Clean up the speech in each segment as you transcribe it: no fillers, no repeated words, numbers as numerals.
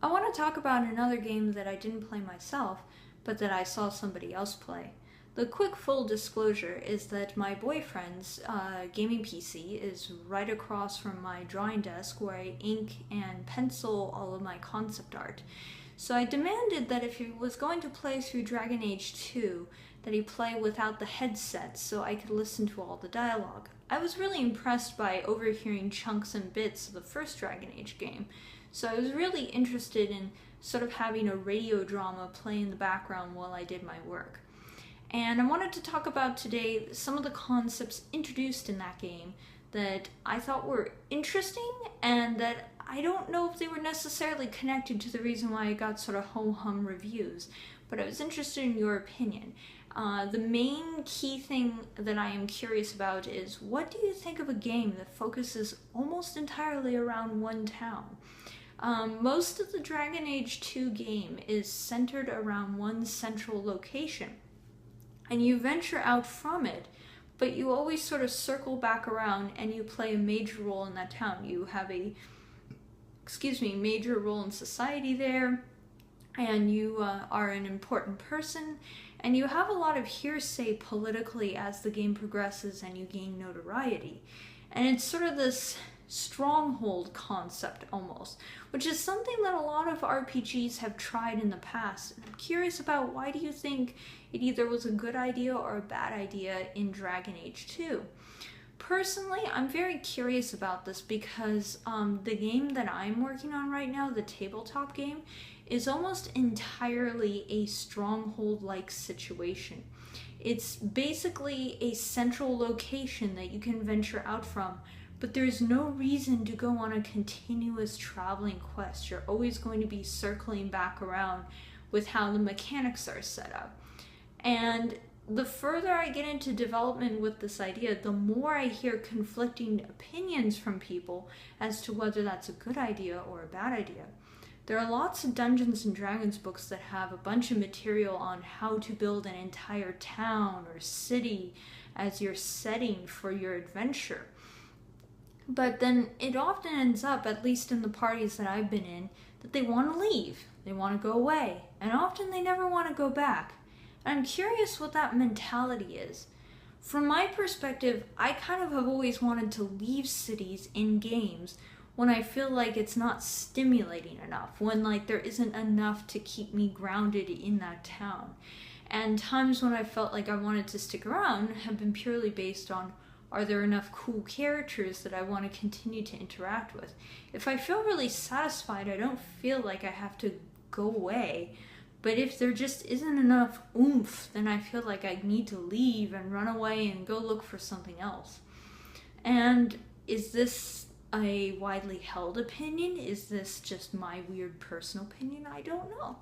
I want to talk about another game that I didn't play myself, but that I saw somebody else play. The quick full disclosure is that my boyfriend's gaming PC is right across from my drawing desk where I ink and pencil all of my concept art. So I demanded that if he was going to play through Dragon Age 2, that he play without the headset so I could listen to all the dialogue. I was really impressed by overhearing chunks and bits of the first Dragon Age game, so I was really interested in sort of having a radio drama play in the background while I did my work. And I wanted to talk about today some of the concepts introduced in that game that I thought were interesting and that I don't know if they were necessarily connected to the reason why I got sort of ho-hum reviews, but I was interested in your opinion. The main key thing that I am curious about is, what do you think of a game that focuses almost entirely around one town? Most of the Dragon Age 2 game is centered around one central location, and you venture out from it, but you always sort of circle back around and you play a major role in that town. You have a major role in society there, and you are an important person, and you have a lot of hearsay politically as the game progresses and you gain notoriety. And it's sort of this stronghold concept almost, which is something that a lot of RPGs have tried in the past. And I'm curious about, why do you think it either was a good idea or a bad idea in Dragon Age 2? Personally, I'm very curious about this because the game that I'm working on right now, the tabletop game, is almost entirely a stronghold-like situation. It's basically a central location that you can venture out from, but there's no reason to go on a continuous traveling quest. You're always going to be circling back around with how the mechanics are set up. And the further I get into development with this idea, the more I hear conflicting opinions from people as to whether that's a good idea or a bad idea. There are lots of Dungeons and Dragons books that have a bunch of material on how to build an entire town or city as your setting for your adventure. But then it often ends up, at least in the parties that I've been in, that they want to leave, they want to go away, and often they never want to go back. And I'm curious what that mentality is. From my perspective, I kind of have always wanted to leave cities in games when I feel like it's not stimulating enough, when like there isn't enough to keep me grounded in that town. And times when I felt like I wanted to stick around have been purely based on, are there enough cool characters that I want to continue to interact with? If I feel really satisfied, I don't feel like I have to go away. But if there just isn't enough oomph, then I feel like I need to leave and run away and go look for something else. And is this a widely held opinion? Is this just my weird personal opinion? I don't know.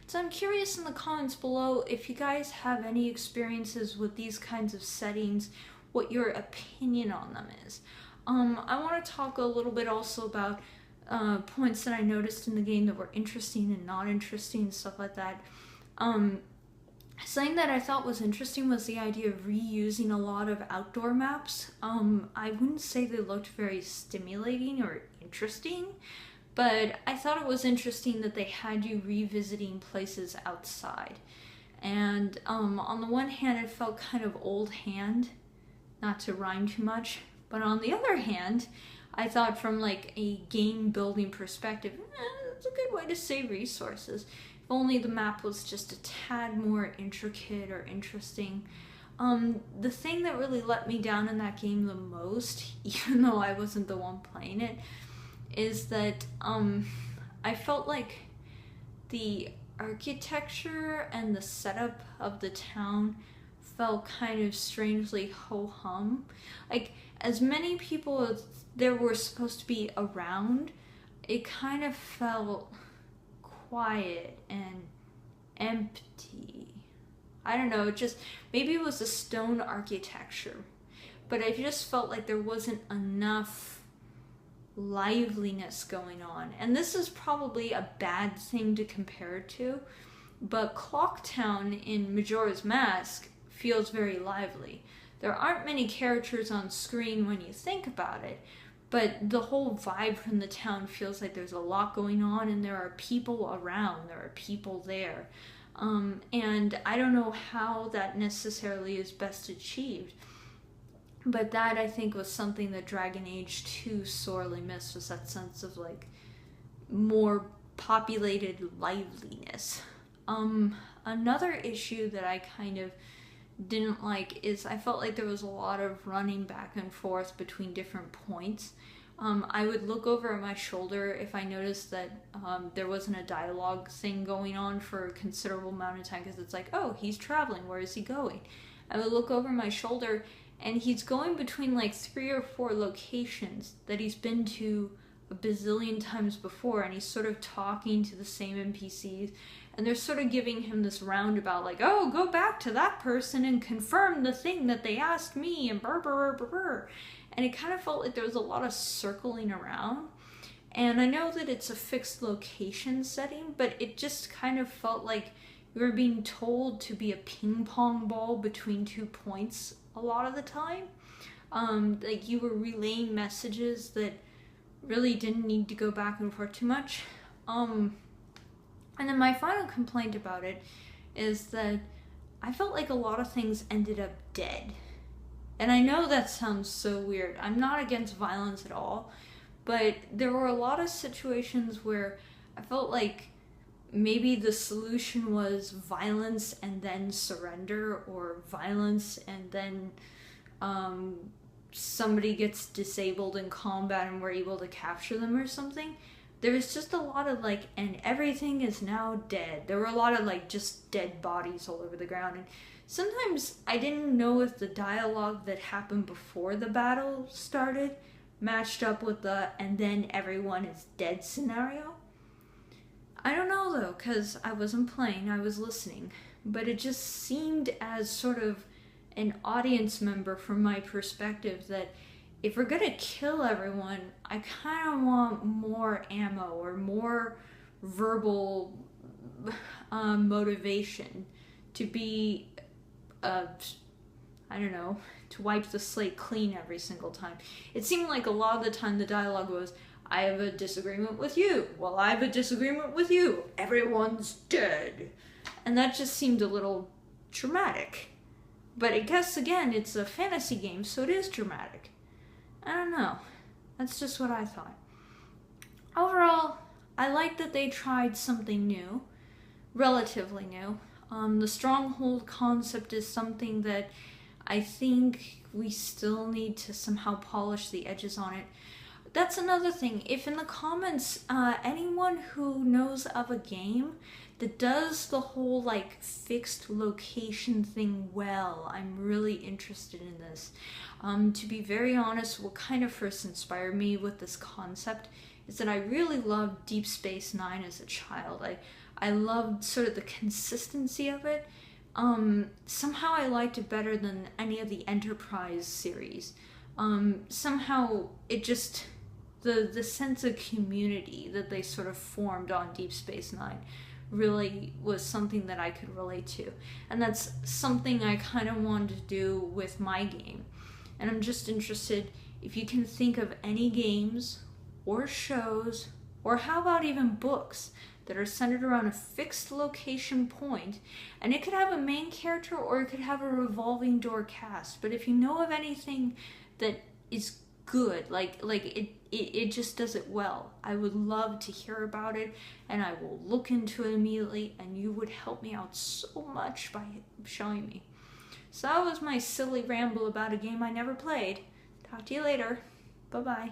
So I'm curious in the comments below if you guys have any experiences with these kinds of settings, what your opinion on them is. I want to talk a little bit also about points that I noticed in the game that were interesting and not interesting, stuff like that. Something that I thought was interesting was the idea of reusing a lot of outdoor maps. I wouldn't say they looked very stimulating or interesting, but I thought it was interesting that they had you revisiting places outside. And on the one hand, it felt kind of old hand, not to rhyme too much, but on the other hand, I thought from like a game building perspective, it's a good way to save resources. If only the map was just a tad more intricate or interesting. The thing that really let me down in that game the most, even though I wasn't the one playing it, is that I felt like the architecture and the setup of the town felt kind of strangely ho-hum. Like, as many people as there were supposed to be around, it kind of felt quiet and empty. I don't know, maybe it was the stone architecture, but I just felt like there wasn't enough liveliness going on. And this is probably a bad thing to compare it to, but Clocktown in Majora's Mask feels very lively. There aren't many characters on screen when you think about it, but the whole vibe from the town feels like there's a lot going on and there are people around, there are people there. And I don't know how that necessarily is best achieved. But that, I think, was something that Dragon Age 2 sorely missed, was that sense of, like, more populated liveliness. Another issue that I kind of didn't like is I felt like there was a lot of running back and forth between different points. I would look over at my shoulder if I noticed that there wasn't a dialogue thing going on for a considerable amount of time, because it's like, oh, he's traveling, where is he going? I would look over my shoulder and he's going between like 3 or 4 locations that he's been to a bazillion times before, and he's sort of talking to the same NPCs, and they're sort of giving him this roundabout, like, oh, go back to that person and confirm the thing that they asked me, and brr, brr, brr, brr. And it kind of felt like there was a lot of circling around. And I know that it's a fixed location setting, but it just kind of felt like we were being told to be a ping pong ball between 2 points a lot of the time. Like you were relaying messages that really didn't need to go back and forth too much. And then my final complaint about it is that I felt like a lot of things ended up dead. And I know that sounds so weird. I'm not against violence at all, but there were a lot of situations where I felt like maybe the solution was violence and then surrender, or violence and then somebody gets disabled in combat and we're able to capture them or something. There was just a lot of like, and everything is now dead. There were a lot of like just dead bodies all over the ground, and sometimes I didn't know if the dialogue that happened before the battle started matched up with the and then everyone is dead scenario. I don't know though, because I wasn't playing, I was listening. But it just seemed as sort of an audience member from my perspective that if we're gonna kill everyone, I kind of want more ammo or more verbal motivation to be, I don't know, to wipe the slate clean every single time. It seemed like a lot of the time the dialogue was, I have a disagreement with you. Well, I have a disagreement with you. Everyone's dead. And that just seemed a little dramatic. But I guess, again, it's a fantasy game, so it is dramatic. I don't know. That's just what I thought. Overall, I like that they tried something new. Relatively new. The Stronghold concept is something that I think we still need to somehow polish the edges on it. That's another thing. If in the comments, anyone who knows of a game that does the whole like fixed location thing well, I'm really interested in this. To be very honest, what kind of first inspired me with this concept is that I really loved Deep Space Nine as a child. I loved sort of the consistency of it. Somehow I liked it better than any of the Enterprise series. Somehow it just, the sense of community that they sort of formed on Deep Space Nine really was something that I could relate to. And that's something I kind of wanted to do with my game. And I'm just interested if you can think of any games or shows, or how about even books that are centered around a fixed location point, and it could have a main character or it could have a revolving door cast. But if you know of anything that is good, like it just does it well, I would love to hear about it, and I will look into it immediately, and you would help me out so much by showing me. So that was my silly ramble about a game I never played. Talk to you later. Bye-bye.